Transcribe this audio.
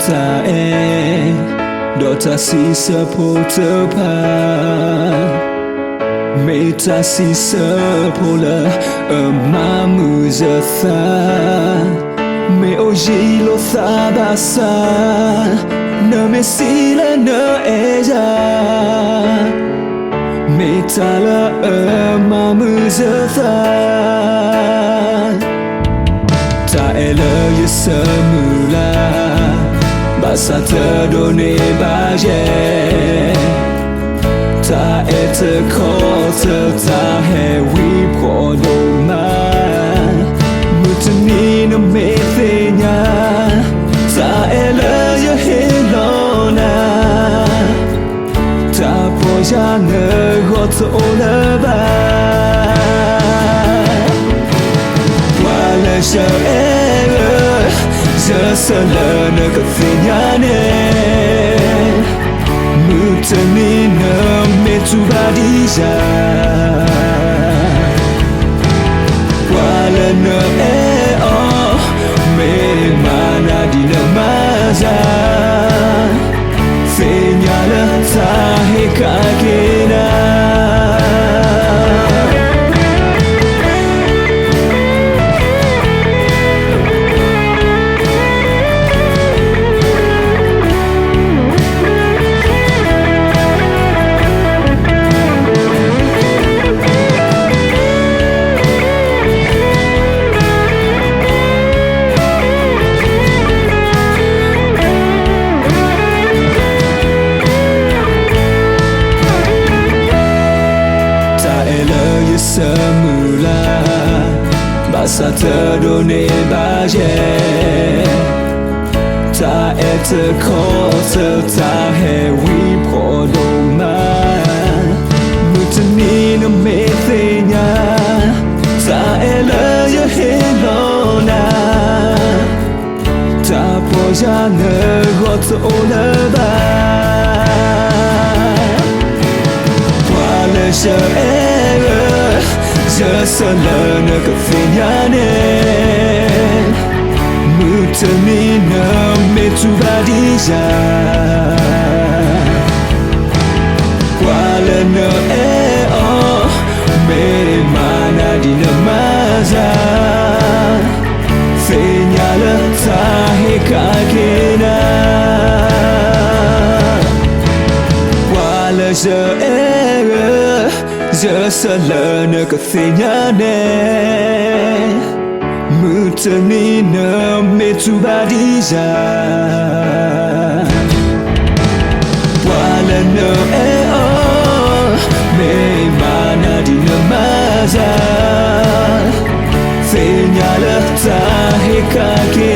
ta e dota si supporter pa meta si supporter mamu zatha me oji lo thabasa na me sila na eja meta la mamu zatha ta ela yesamula basa te donne baje ta et kote ta he we podo ma mutni no me fenya ta ela ye helona ta poja ne got ola ba wala sha je seul que fignane mutni ne me tu badija wala ne me mana di namaza fignale ta hekakena semula basa te donne baje ta et kote ta he we podo ma mutni no me fenya ta ela ye helona ta poja ne got ola ba wala sha je seul que fignane mutni ne me tu badija wala ne me mana di namaza fignale ta hekakena wala je seul que fignane mutni ne me tu badija wala ne me mana di namaza fignale ta hekake